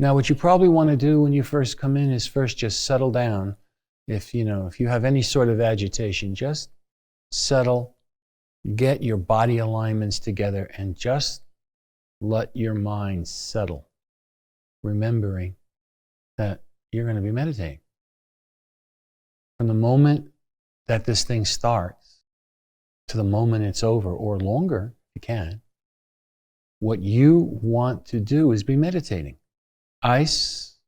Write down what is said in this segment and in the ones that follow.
Now, what you probably want to do when you first come in is first just settle down. If you have any sort of agitation, just settle, get your body alignments together, and just let your mind settle, remembering that you're going to be meditating. From the moment that this thing starts to the moment it's over, or longer if you can, what you want to do is be meditating. Ice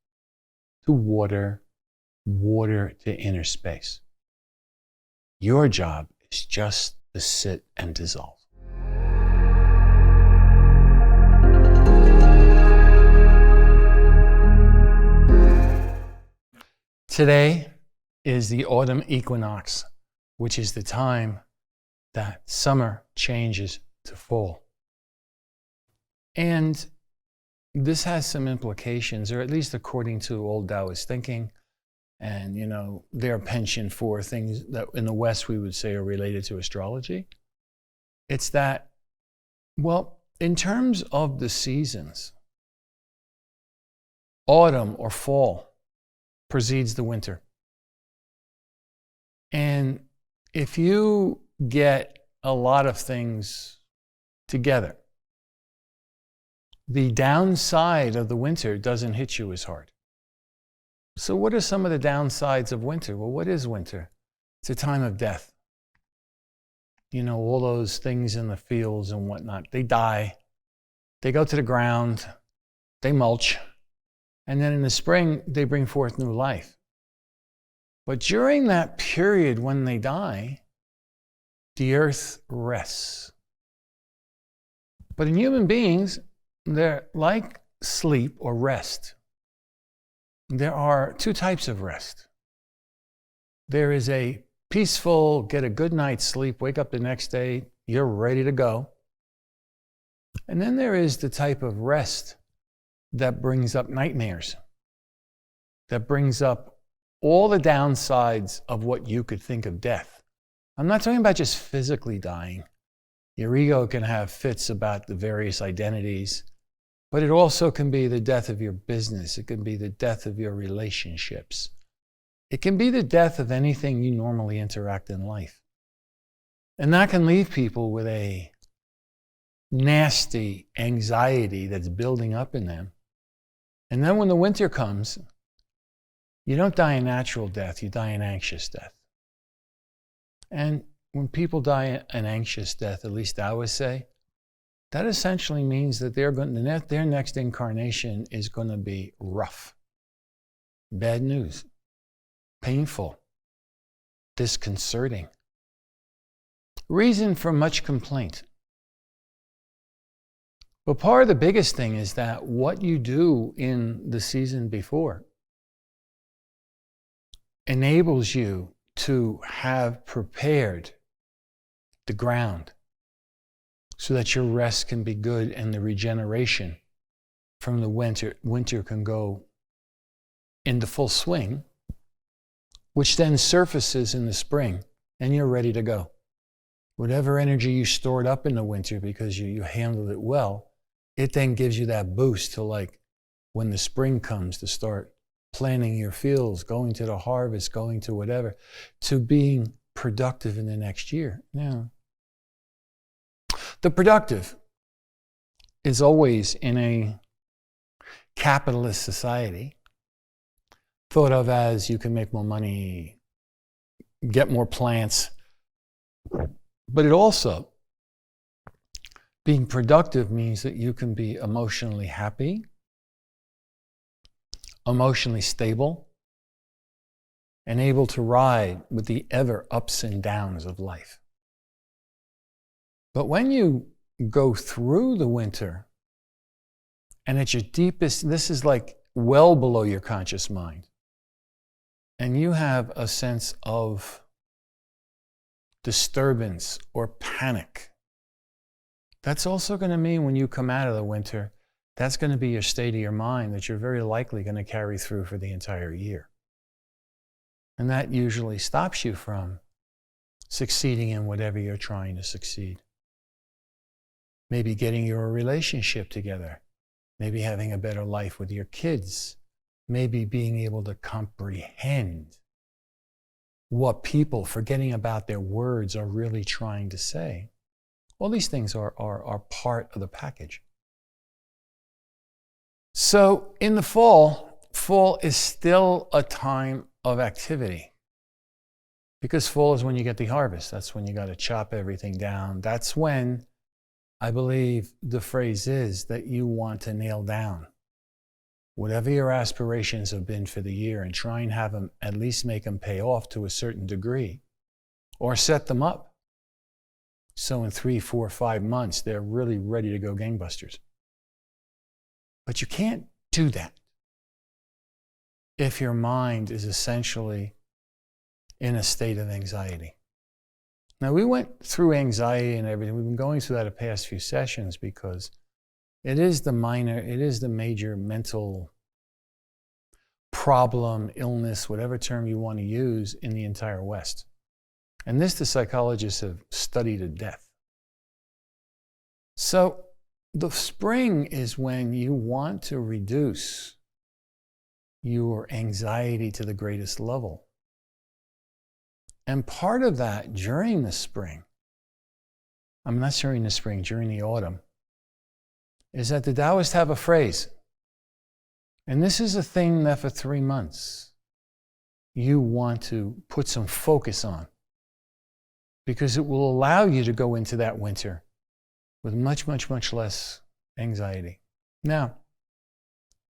to water, water to inner space. Your job is just to sit and dissolve. Today is the autumn equinox, which is the time that summer changes to fall. And this has some implications, or at least according to old Taoist thinking, and their penchant for things that in the West we would say are related to astrology. It's that, well, in terms of the seasons, autumn or fall precedes the winter. And if you get a lot of things together, the downside of the winter doesn't hit you as hard. So what are some of the downsides of winter? Well, what is winter? It's a time of death. All those things in the fields and whatnot, they die, they go to the ground, they mulch, and then in the spring, they bring forth new life. But during that period when they die, the earth rests. But in human beings, they're like sleep or rest. There are two types of rest. There is a peaceful, get a good night's sleep, wake up the next day, you're ready to go. And then there is the type of rest that brings up nightmares, that brings up all the downsides of what you could think of death. I'm not talking about just physically dying. Your ego can have fits about the various identities, but it also can be the death of your business. It can be the death of your relationships. It can be the death of anything you normally interact in life. And that can leave people with a nasty anxiety that's building up in them. And then when the winter comes, you don't die a natural death, you die an anxious death. And when people die an anxious death, at least I would say, that essentially means that their next incarnation is going to be rough, bad news, painful, disconcerting. Reason for much complaint. But part of the biggest thing is that what you do in the season before enables you to have prepared the ground so that your rest can be good and the regeneration from the winter can go into full swing, which then surfaces in the spring and you're ready to go. Whatever energy you stored up in the winter because you handled it well, it then gives you that boost to when the spring comes to start planting your fields, going to the harvest, going to whatever, to being productive in the next year. Now, the productive is always in a capitalist society thought of as you can make more money, get more plants, but it also, being productive means that you can be emotionally happy, emotionally stable, and able to ride with the ever ups and downs of life. But when you go through the winter, and at your deepest, this is well below your conscious mind, and you have a sense of disturbance or panic, that's also going to mean when you come out of the winter, that's going to be your state of your mind that you're very likely going to carry through for the entire year. And that usually stops you from succeeding in whatever you're trying to succeed. Maybe getting your relationship together. maybe having a better life with your kids, maybe being able to comprehend what people, forgetting about their words, are really trying to say. All these things are part of the package. So in the fall is still a time of activity. Because fall is when you get the harvest. That's when you got to chop everything down. That's when, I believe the phrase is, that you want to nail down whatever your aspirations have been for the year and try and have them, at least make them pay off to a certain degree, or set them up. So in 3, 4, 5 months, they're really ready to go gangbusters. But you can't do that if your mind is essentially in a state of anxiety. Now, we went through anxiety and everything. We've been going through that the past few sessions because it is the major mental problem, illness, whatever term you want to use, in the entire West. And this the psychologists have studied to death. So the spring is when you want to reduce your anxiety to the greatest level. And part of that during the spring, not during the spring, during the autumn, is that the Taoists have a phrase. And this is a thing that for 3 months you want to put some focus on, because it will allow you to go into that winter with much, much, much less anxiety. Now,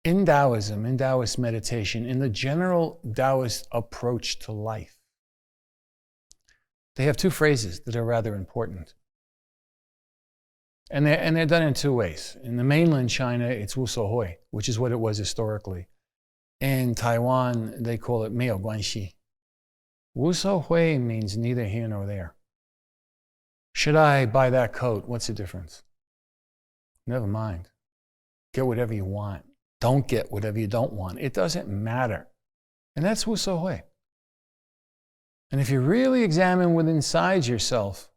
in Taoism, in Taoist meditation, in the general Taoist approach to life, they have 2 phrases that are rather important. And they're done in 2 ways. In the mainland China, it's Wu Hui, which is what it was historically. In Taiwan, they call it 没有关系. Wu Hui means neither here nor there. Should I buy that coat? What's the difference? Never mind. Get whatever you want. Don't get whatever you don't want. It doesn't matter. And that's Wu Hui. And if you really examine within inside yourself,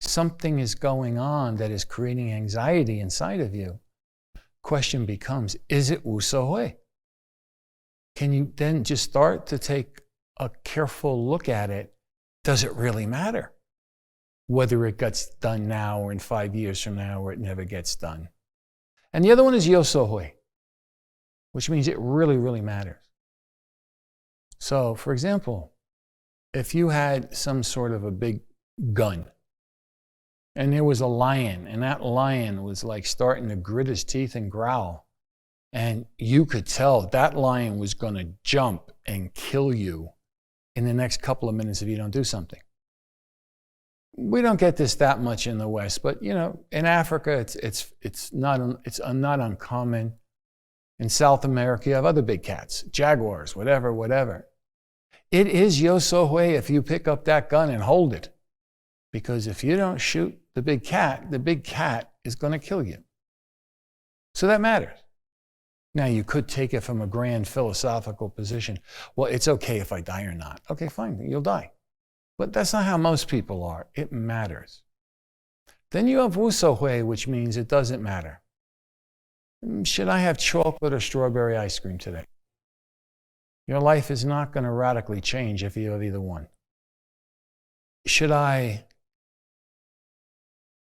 something is going on that is creating anxiety inside of you. Question becomes, is it Wu Hui? Can you then just start to take a careful look at it? Does it really matter whether it gets done now or in 5 years from now, or it never gets done? And the other one is Yo Hui, which means it really, really matters. So, for example, if you had some sort of a big gun, and there was a lion, and that lion was like starting to grit his teeth and growl, and you could tell that lion was going to jump and kill you in the next couple of minutes if you don't do something. We don't get this that much in the West, but in Africa, it's not uncommon. In South America, you have other big cats, jaguars, whatever. It is Yo Hui if you pick up that gun and hold it. Because if you don't shoot the big cat is going to kill you. So that matters. Now, you could take it from a grand philosophical position. Well, it's okay if I die or not. Okay, fine, you'll die. But that's not how most people are. It matters. Then you have Wu Hui, which means it doesn't matter. Should I have chocolate or strawberry ice cream today? Your life is not going to radically change if you have either one. Should I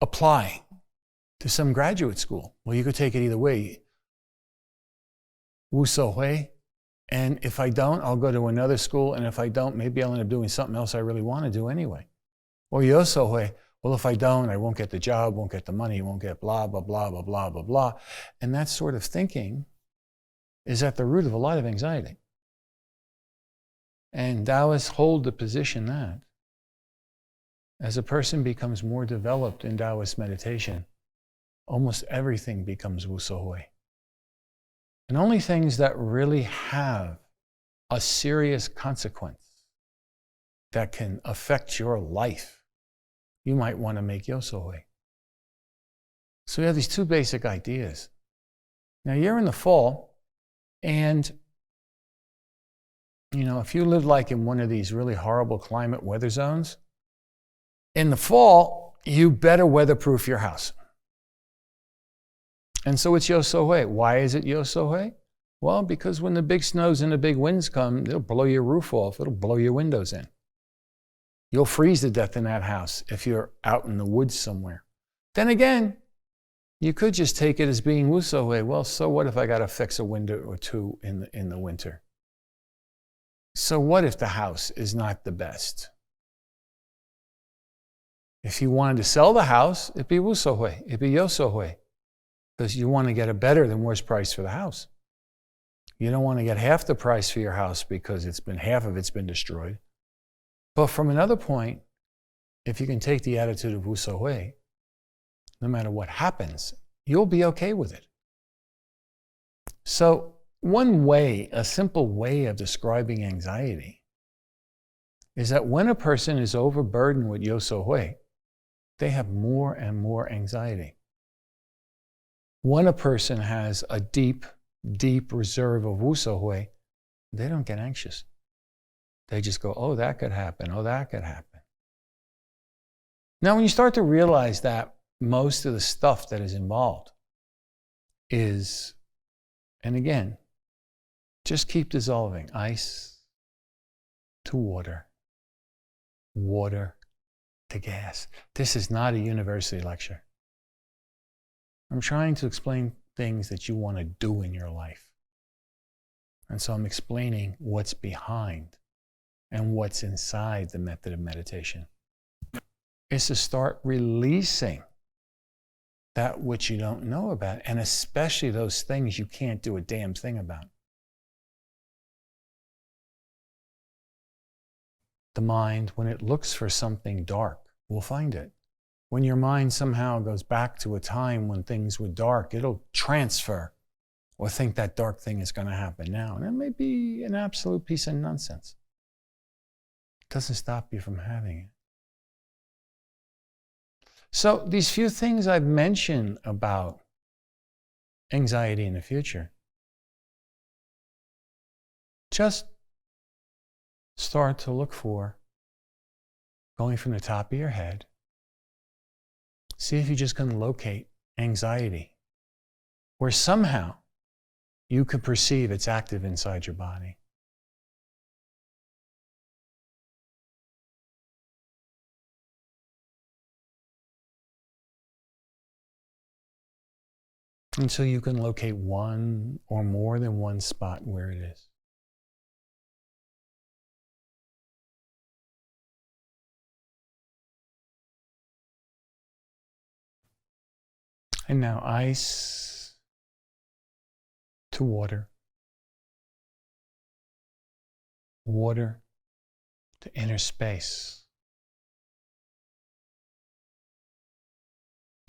apply to some graduate school? Well, you could take it either way. Wu Hui. And if I don't, I'll go to another school. And if I don't, maybe I'll end up doing something else I really want to do anyway. Or Yo Hui. Well, if I don't, I won't get the job, won't get the money, won't get blah, blah, blah, blah, blah, blah, blah. And that sort of thinking is at the root of a lot of anxiety. And Taoists hold the position that as a person becomes more developed in Taoist meditation, almost everything becomes Wu Hui. And only things that really have a serious consequence that can affect your life, you might want to make Yo Hui. So we have these 2 basic ideas. Now, you're in the fall, and if you live like in one of these really horrible climate weather zones, in the fall, you better weatherproof your house. And so it's Yosohei. Why is it Yosohei? Well, because when the big snows and the big winds come, they'll blow your roof off. It'll blow your windows in. You'll freeze to death in that house if you're out in the woods somewhere. Then again, you could just take it as being Wusohei. Well, so what if I got to fix a window or two in the winter? So what if the house is not the best? If you wanted to sell the house, it'd be Wusohei. It'd be Yosohei. Because you want to get a better than worse price for the house. You don't want to get half the price for your house because half of it's been destroyed. But from another point, if you can take the attitude of Wusohei, no matter what happens, you'll be okay with it. So one way, a simple way of describing anxiety is that when a person is overburdened with Yosohei, they have more and more anxiety. When a person has a deep, deep reserve of Wusohei, they don't get anxious. They just go, oh, that could happen. Oh, that could happen. Now, when you start to realize that most of the stuff that is involved is, and again, just keep dissolving. Ice to water, water to gas. This is not a university lecture. I'm trying to explain things that you want to do in your life. And so I'm explaining what's behind and what's inside the method of meditation. Is to start releasing that which you don't know about, and especially those things you can't do a damn thing about. The mind, when it looks for something dark, will find it. When your mind somehow goes back to a time when things were dark, it'll transfer or think that dark thing is going to happen now. And it may be an absolute piece of nonsense. It doesn't stop you from having it. So these few things I've mentioned about anxiety in the future, just start to look for, going from the top of your head, see if you just can locate anxiety, where somehow you can perceive it's active inside your body. Until you can locate one or more than one spot where it is. And now ice to water, water to inner space.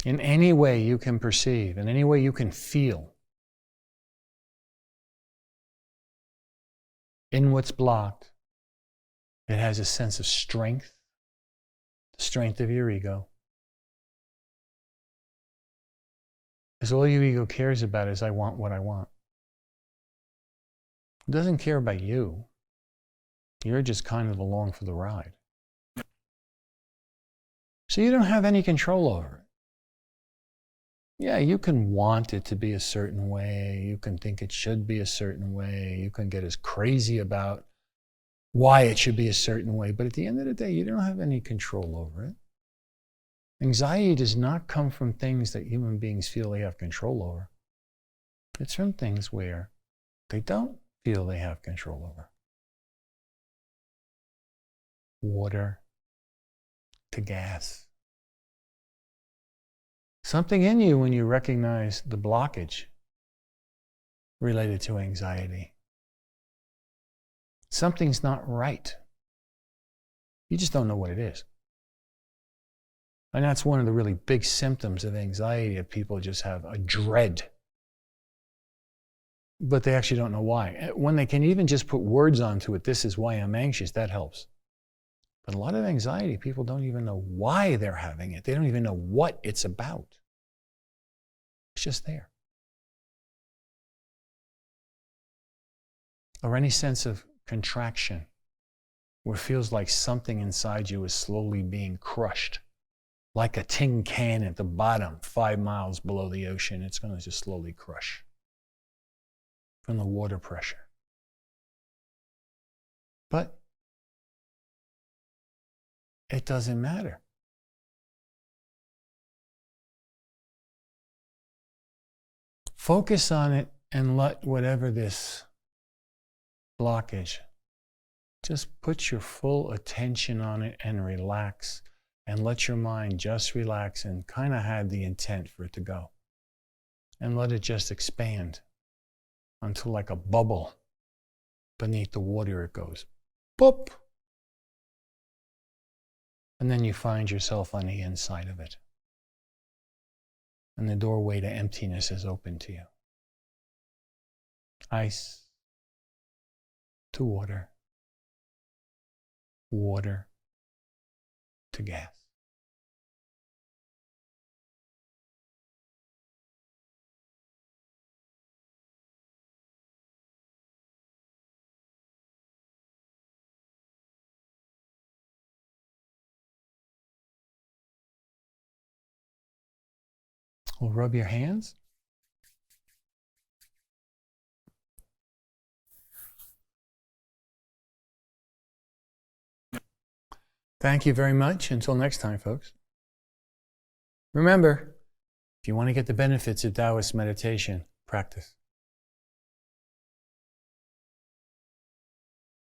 In any way you can perceive, in any way you can feel, in what's blocked, it has a sense of strength, the strength of your ego. Because all your ego cares about is, I want what I want. It doesn't care about you. You're just kind of along for the ride. So you don't have any control over it. Yeah, you can want it to be a certain way. You can think it should be a certain way. You can get as crazy about why it should be a certain way. But at the end of the day, you don't have any control over it. Anxiety does not come from things that human beings feel they have control over. It's from things where they don't feel they have control over. Water to gas. Something in you when you recognize the blockage related to anxiety. Something's not right. You just don't know what it is. And that's one of the really big symptoms of anxiety, that people just have a dread. But they actually don't know why. When they can even just put words onto it, this is why I'm anxious, that helps. But a lot of anxiety, people don't even know why they're having it. They don't even know what it's about. It's just there. Or any sense of contraction, where it feels like something inside you is slowly being crushed. like a tin can at the bottom, 5 miles below the ocean. It's going to just slowly crush from the water pressure. But it doesn't matter. Focus on it and let whatever this blockage, just put your full attention on it and relax, and let your mind just relax and kind of have the intent for it to go. And let it just expand until, like a bubble beneath the water, it goes boop. And then you find yourself on the inside of it. And the doorway to emptiness is open to you. Ice to water, water to gas. We'll rub your hands. Thank you very much. Until next time, folks. Remember, if you want to get the benefits of Taoist meditation, practice.